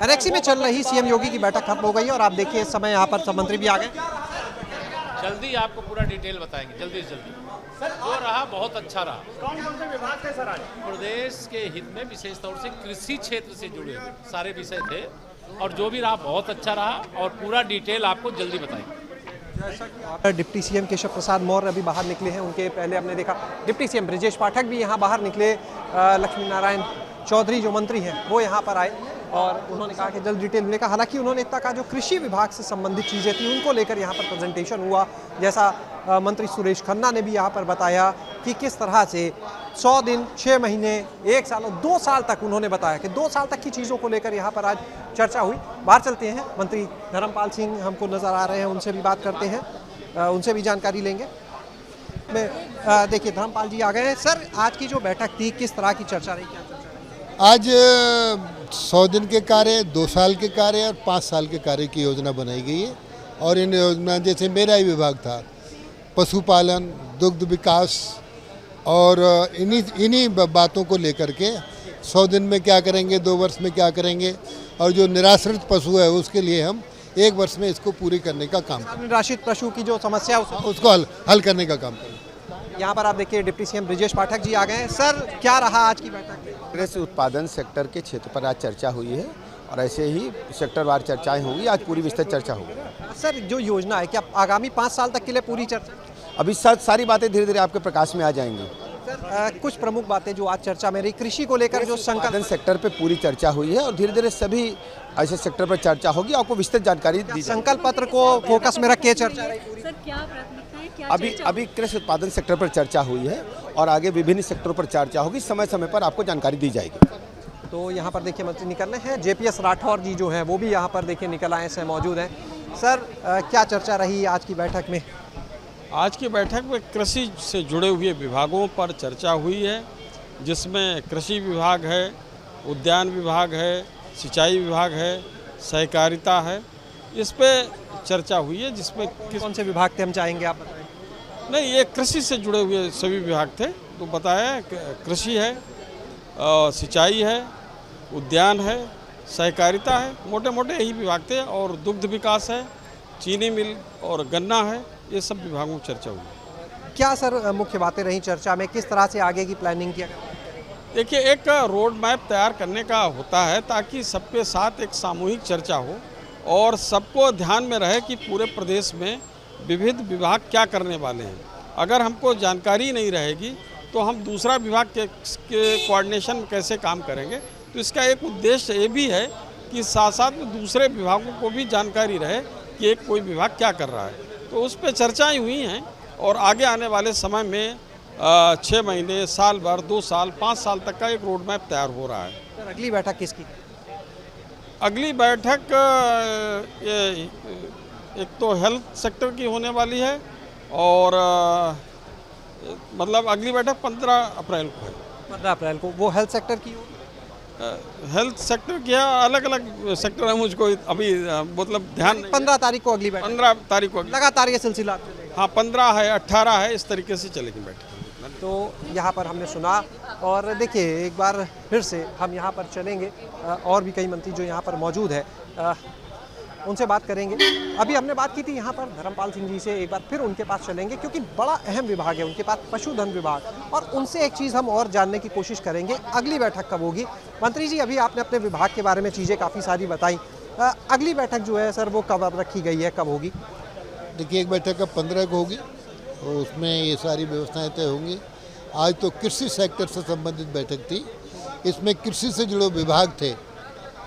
Annexe में चल रही सीएम योगी की बैठक खत्म हो गई है और आप देखिए इस समय यहाँ पर सब मंत्री भी आ गए। जल्दी आपको पूरा डिटेल बताएंगे, जल्दी से जल्दी। जो रहा बहुत अच्छा रहा। कौन कौन से विभाग थे सर आज? प्रदेश के हित में विशेष तौर से कृषि क्षेत्र से जुड़े सारे विषय थे और जो भी रहा बहुत अच्छा रहा और पूरा डिटेल आपको जल्दी बताएंगे। डिप्टी सीएम केशव प्रसाद मौर्य अभी बाहर निकले हैं, उनके पहले हमने देखा डिप्टी सीएम ब्रजेश पाठक भी यहाँ बाहर निकले। लक्ष्मी नारायण चौधरी जो मंत्री हैं वो यहाँ पर आए और उन्होंने कहा कि जल्द डिटेल मिलेगा। हालांकि उन्होंने इतना कहा जो कृषि विभाग से संबंधित चीज़ें थी उनको लेकर यहाँ पर प्रेजेंटेशन हुआ, जैसा मंत्री सुरेश खन्ना ने भी यहाँ पर बताया कि किस तरह से 100 दिन 6 महीने 1 साल और 2 साल तक उन्होंने बताया कि 2 साल तक की चीज़ों को लेकर यहाँ पर आज चर्चा हुई। बाहर चलते हैं, मंत्री धर्मपाल सिंह हमको नज़र आ रहे हैं, उनसे भी बात करते हैं, उनसे भी जानकारी लेंगे। मैं देखिए धर्मपाल जी आ गए हैं। सर आज की जो बैठक थी किस तरह की चर्चा रही, क्या चर्चा रही? आज 100 दिन के कार्य, 2 साल के कार्य और 5 साल के कार्य की योजना बनाई गई है और इन योजना जैसे मेरा ही विभाग था पशुपालन, दुग्ध विकास और इन्हीं बातों को लेकर के 100 दिन में क्या करेंगे, 2 वर्ष में क्या करेंगे और जो निराश्रित पशु है उसके लिए हम 1 वर्ष में इसको पूरी करने का काम करें। निराश्रित पशु की जो समस्या है उसको हल करने का काम करें। यहाँ पर आप देखिए डिप्टी सीएम ब्रजेश पाठक जी आ गए हैं। सर क्या रहा आज की बैठक में? कृषि उत्पादन सेक्टर के क्षेत्र पर आज चर्चा हुई है और ऐसे ही सेक्टरवार चर्चाएं होंगी। आज पूरी विस्तृत चर्चा होगी। सर जो योजना है क्या आगामी 5 साल तक के लिए पूरी चर्चा? अभी सारी बातें धीरे धीरे आपके प्रकाश में आ जाएंगी। सर कुछ प्रमुख बातें जो आज चर्चा में रही, कृषि को लेकर जो उत्पादन सेक्टर पे पूरी चर्चा हुई है और धीरे धीरे सभी ऐसे सेक्टर पर चर्चा होगी। आपको विस्तृत जानकारी दी जाएगी। संकल्प पत्र को फोकस में रख के चर्चा रही पूरी। सर क्या प्राथमिकता है, क्या अभी कृषि उत्पादन सेक्टर पर चर्चा हुई है और आगे विभिन्न सेक्टरों पर चर्चा होगी। समय समय पर आपको जानकारी दी जाएगी। तो यहाँ पर देखिए मंत्री निकल रहे हैं, जेपीएस राठौर जी जो हैं वो भी यहाँ पर देखिए निकल आए हैं, मौजूद हैं। सर क्या चर्चा रही आज की बैठक में? आज की बैठक में कृषि से जुड़े हुए विभागों पर चर्चा हुई है, जिसमें कृषि विभाग है, उद्यान विभाग है, सिंचाई विभाग है, सहकारिता है। इस पे चर्चा हुई है जिसमें कौन से विभाग थे हम चाहेंगे आप बताएं। नहीं, ये कृषि से जुड़े हुए सभी विभाग थे तो बताया कृषि है, सिंचाई है, उद्यान है, सहकारिता है, मोटे मोटे यही विभाग थे और दुग्ध विकास है, चीनी मिल और गन्ना है, ये सब विभागों में चर्चा हुई। क्या सर मुख्य बातें रही चर्चा में, किस तरह से आगे की प्लानिंग किया गया? देखिए एक रोड मैप तैयार करने का होता है ताकि सबके साथ एक सामूहिक चर्चा हो और सबको ध्यान में रहे कि पूरे प्रदेश में विविध विभाग क्या करने वाले हैं। अगर हमको जानकारी नहीं रहेगी तो हम दूसरा विभाग के कोऑर्डिनेशन में कैसे काम करेंगे। तो इसका एक उद्देश्य ये भी है कि साथ साथ में दूसरे विभागों को भी जानकारी रहे कि एक कोई विभाग क्या कर रहा है। तो उस पर चर्चाएं हुई हैं और आगे आने वाले समय में 6 महीने, साल भर, 2 साल, 5 साल तक का एक रोड मैप तैयार हो रहा है। सर अगली बैठक किसकी? अगली बैठक एक तो हेल्थ सेक्टर की होने वाली है और मतलब अगली बैठक 15 अप्रैल को है। 15 अप्रैल को वो हेल्थ सेक्टर की होगी? हेल्थ सेक्टर की अलग अलग सेक्टर है, मुझको अभी मतलब ध्यान 15 तारीख को अगली बैठक? 15 तारीख को लगातार ये सिलसिला चलेगा? हाँ, 15 है, 18 है, इस तरीके से चलेगी बैठक। तो यहाँ पर हमने सुना और देखिए एक बार फिर से हम यहाँ पर चलेंगे, और भी कई मंत्री जो यहाँ पर मौजूद है उनसे बात करेंगे। अभी हमने बात की थी यहाँ पर धर्मपाल सिंह जी से, एक बार फिर उनके पास चलेंगे क्योंकि बड़ा अहम विभाग है उनके पास, पशुधन विभाग, और उनसे एक चीज़ हम और जानने की कोशिश करेंगे, अगली बैठक कब होगी। मंत्री जी अभी आपने अपने विभाग के बारे में चीज़ें काफ़ी सारी बताई, अगली बैठक जो है सर वो कब रखी गई है, कब होगी? देखिए एक बैठक अब 15 को होगी और उसमें ये सारी व्यवस्थाएं तय होंगी। आज तो कृषि सेक्टर से संबंधित बैठक थी, इसमें कृषि से जुड़े विभाग थे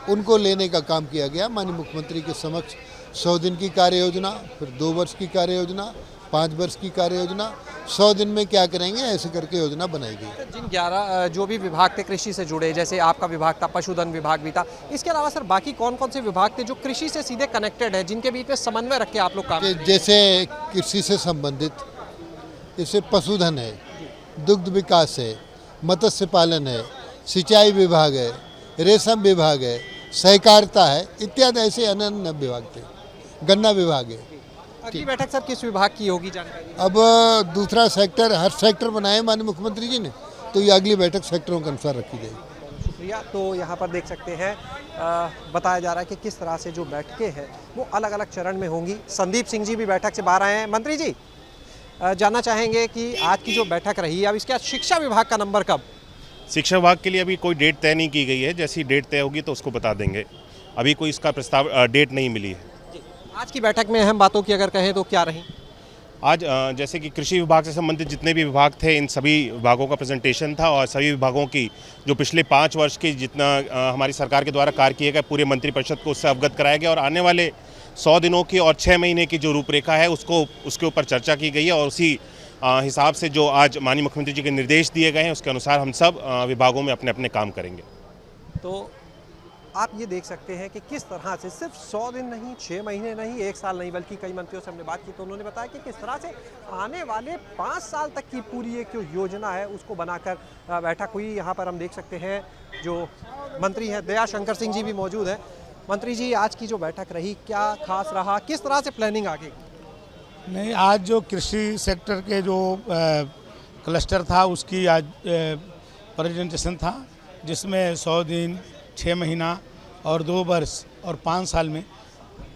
उनको लेने का काम किया गया। माननीय मुख्यमंत्री के समक्ष 100 दिन की कार्य योजना, फिर 2 वर्ष की कार्य योजना, 5 वर्ष की कार्य योजना, 100 दिन में क्या करेंगे ऐसे करके योजना बनाई गई। जिन 11 जो भी विभाग थे कृषि से जुड़े, जैसे आपका विभाग था, पशुधन विभाग भी था, इसके अलावा सर बाकी कौन कौन से विभाग थे जो कृषि से सीधे कनेक्टेड है, जिनके बीच में समन्वय रख के आप लोग काम? जैसे कृषि से संबंधित जैसे पशुधन है, दुग्ध विकास है, मत्स्य पालन है, सिंचाई विभाग है, रेशम विभाग है, सहकारिता है, इत्यादि ऐसे अन्य विभाग थे, गन्ना विभाग है। अगली बैठक सर किस विभाग की होगी जानकारी? अब दूसरा सेक्टर, हर सेक्टर बनाए माननीय मुख्यमंत्री जी ने, तो ये अगली बैठक सेक्टरों के अनुसार रखी जाएगी। शुक्रिया। तो यहाँ पर देख सकते हैं बताया जा रहा है कि किस तरह से जो बैठकें हैं वो अलग अलग चरण में होंगी। संदीप सिंह जी भी बैठक से बाहर आए हैं। मंत्री जी जानना चाहेंगे कि आज की जो बैठक रही है, अब इसके बाद शिक्षा विभाग का नंबर कब? शिक्षा विभाग के लिए अभी कोई डेट तय नहीं की गई है, जैसी डेट तय होगी तो उसको बता देंगे। अभी कोई इसका प्रस्ताव डेट नहीं मिली है। आज की बैठक में अहम बातों की अगर कहें तो क्या रही? आज जैसे कि कृषि विभाग से संबंधित जितने भी विभाग थे, इन सभी विभागों का प्रेजेंटेशन था और सभी विभागों की जो पिछले 5 वर्ष की जितना हमारी सरकार के द्वारा कार्य किए गए पूरे मंत्रिपरिषद को उससे अवगत कराया गया और आने वाले 100 दिनों की और 6 महीने की जो रूपरेखा है उसके ऊपर चर्चा की गई है और उसी हिसाब से जो आज माननीय मुख्यमंत्री जी के निर्देश दिए गए हैं उसके अनुसार हम सब विभागों में अपने अपने काम करेंगे। तो आप ये देख सकते हैं कि किस तरह से सिर्फ 100 दिन नहीं, 6 महीने नहीं, 1 साल नहीं, बल्कि कई मंत्रियों से हमने बात की तो उन्होंने बताया कि किस तरह से आने वाले 5 साल तक की पूरी एक जो योजना है उसको बनाकर बैठक हुई। यहाँ पर हम देख सकते हैं जो मंत्री हैं दया शंकर सिंह जी भी मौजूद हैं। मंत्री जी, आज की जो बैठक रही क्या खास रहा, किस तरह से प्लानिंग आगे? नहीं, आज जो कृषि सेक्टर के जो क्लस्टर था उसकी आज प्रेजेंटेशन था, जिसमें 100 दिन, 6 महीना और 2 वर्ष और 5 साल में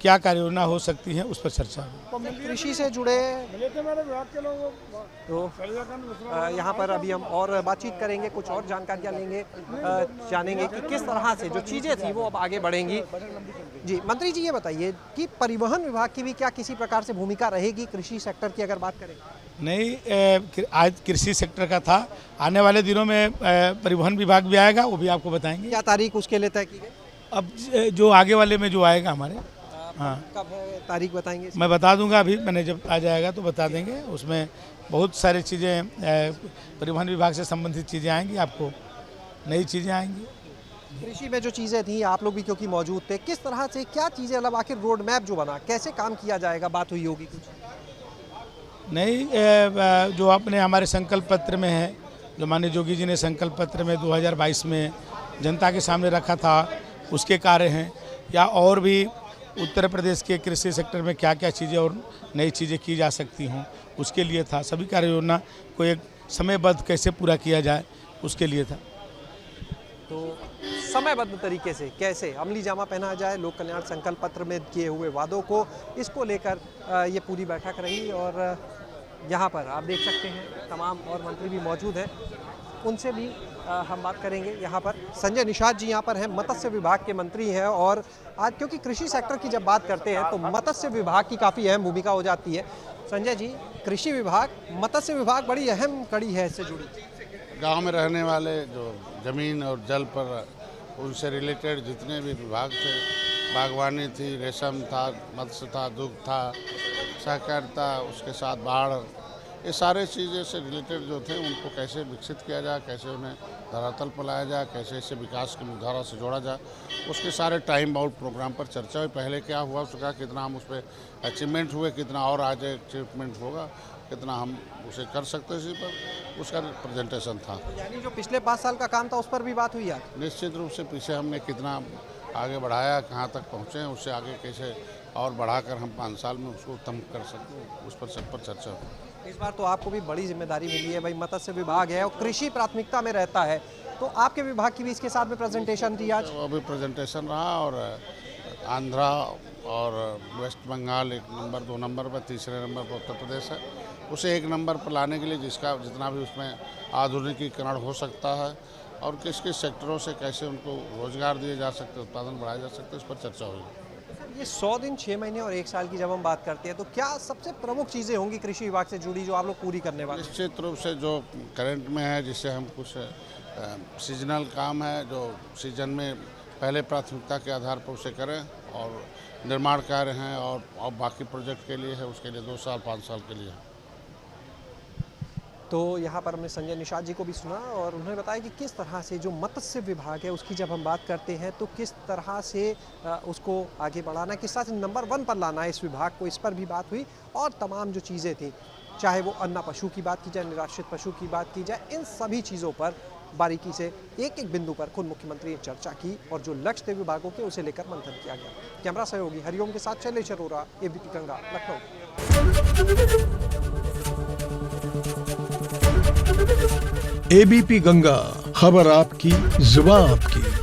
क्या कार्य योजना हो सकती है उस पर चर्चा हुई। कृषि से जुड़े तो यहाँ पर अभी हम और बातचीत करेंगे, कुछ और जानकारियाँ लेंगे, जानेंगे कि किस तरह से जो चीज़ें थी वो अब आगे बढ़ेंगी। जी मंत्री जी, ये बताइए कि परिवहन विभाग की भी क्या किसी प्रकार से भूमिका रहेगी कृषि सेक्टर की अगर बात करें? नहीं, आज कृषि सेक्टर का था, आने वाले दिनों में परिवहन विभाग भी आएगा, वो भी आपको बताएंगे। क्या तारीख उसके लिए तय की गई? अब जो आगे वाले में जो आएगा हमारे, हाँ कब है तारीख बताएंगे? मैं बता दूंगा, अभी मैंने जब आ जाएगा तो बता देंगे। उसमें बहुत सारी चीज़ें परिवहन विभाग से संबंधित चीज़ें आएंगी, आपको नई चीज़ें आएंगी। कृषि में जो चीज़ें थी, आप लोग भी क्योंकि मौजूद थे, किस तरह से क्या चीज़ें मतलब आखिर रोड मैप जो बना कैसे काम किया जाएगा, बात हुई होगी कुछ? नहीं, जो अपने हमारे संकल्प पत्र में है, जो माननीय योगी जी ने संकल्प पत्र में 2022 में जनता के सामने रखा था, उसके कार्य हैं, या और भी उत्तर प्रदेश के कृषि सेक्टर में क्या क्या चीज़ें और नई चीज़ें की जा सकती हों, उसके लिए था। सभी कार्य योजना को एक समयबद्ध कैसे पूरा किया जाए उसके लिए था। तो समयबद्ध तरीके से कैसे अमली जामा पहना जाए लोक कल्याण संकल्प पत्र में किए हुए वादों को, इसको लेकर ये पूरी बैठक रही। और यहाँ पर आप देख सकते हैं तमाम और मंत्री भी मौजूद हैं, उनसे भी हम बात करेंगे। यहाँ पर संजय निषाद जी यहाँ पर हैं, मत्स्य विभाग के मंत्री हैं। और आज क्योंकि कृषि सेक्टर की जब बात करते हैं तो मत्स्य विभाग की काफ़ी अहम भूमिका हो जाती है। संजय जी, कृषि विभाग, मत्स्य विभाग बड़ी अहम कड़ी है इससे जुड़ी। गांव में रहने वाले जो ज़मीन और जल पर उनसे रिलेटेड जितने भी विभाग थे, बागवानी थी, रेशम था, मत्स्य था, दुग्ध था, सहकारिता, उसके साथ बाढ़, ये सारे चीज़ें से रिलेटेड जो थे उनको कैसे विकसित किया जाए, कैसे उन्हें धरातल पर लाया जाए, कैसे इसे विकास की मुख्यधारा से जोड़ा जाए, उसके सारे टाइम बाउंड प्रोग्राम पर चर्चा हुई। पहले क्या हुआ उसका, कितना हम उस पर अचीवमेंट हुए, कितना और आगे अचीवमेंट होगा, कितना हम उसे कर सकते हैं, इसी पर उसका प्रेजेंटेशन था। यानी जो पिछले 5 साल का काम था उस पर भी बात हुई आज? निश्चित रूप से पीछे हमने कितना आगे बढ़ाया, कहाँ तक पहुँचे हैं, उससे आगे कैसे और बढ़ाकर हम 5 साल में उसको उत्तम कर सकते, उस पर सब पर चर्चा हो। इस बार तो आपको भी बड़ी जिम्मेदारी मिली है भाई, मत्स्य विभाग है और कृषि प्राथमिकता में रहता है, तो आपके विभाग की भी इसके साथ में प्रेजेंटेशन थी आज? तो अभी प्रेजेंटेशन रहा और आंध्रा और वेस्ट बंगाल 1 नंबर, 2 नंबर पर, तीसरे नंबर पर उत्तर प्रदेश है। उसे 1 नंबर पर लाने के लिए जितना भी उसमें आधुनिकीकरण हो सकता है और किस किस सेक्टरों से कैसे उनको रोजगार दिए जा सकते, उत्पादन बढ़ाया जा सकते, इस पर चर्चा हुई। ये 100 दिन, 6 महीने और 1 साल की जब हम बात करते हैं तो क्या सबसे प्रमुख चीज़ें होंगी कृषि विभाग से जुड़ी जो आप लोग पूरी करने वाले? निश्चित रूप से जो करंट में है, जिससे हम कुछ सीजनल काम है जो सीजन में पहले प्राथमिकता के आधार पर उसे करें, और निर्माण कार्य हैं और बाकी प्रोजेक्ट के लिए है, उसके लिए 2 साल 5 साल के लिए। तो यहाँ पर हमने संजय निषाद जी को भी सुना और उन्होंने बताया कि किस तरह से जो मत्स्य विभाग है उसकी जब हम बात करते हैं तो किस तरह से उसको आगे बढ़ाना, किस तरह से नंबर 1 पर लाना है इस विभाग को, इस पर भी बात हुई। और तमाम जो चीज़ें थी, चाहे वो अन्ना पशु की बात की जाए, निराश्रित पशु की बात की जाए, इन सभी चीज़ों पर बारीकी से एक एक बिंदु पर खुद मुख्यमंत्री ने चर्चा की और जो लक्ष्य थे विभागों के उसे लेकर मंथन किया गया। कैमरा सहयोगी हरिओम के साथ शैलेश अरोरा, एबीपी गंगा, लखनऊ। एबीपी गंगा, खबर आपकी, जुबान आपकी।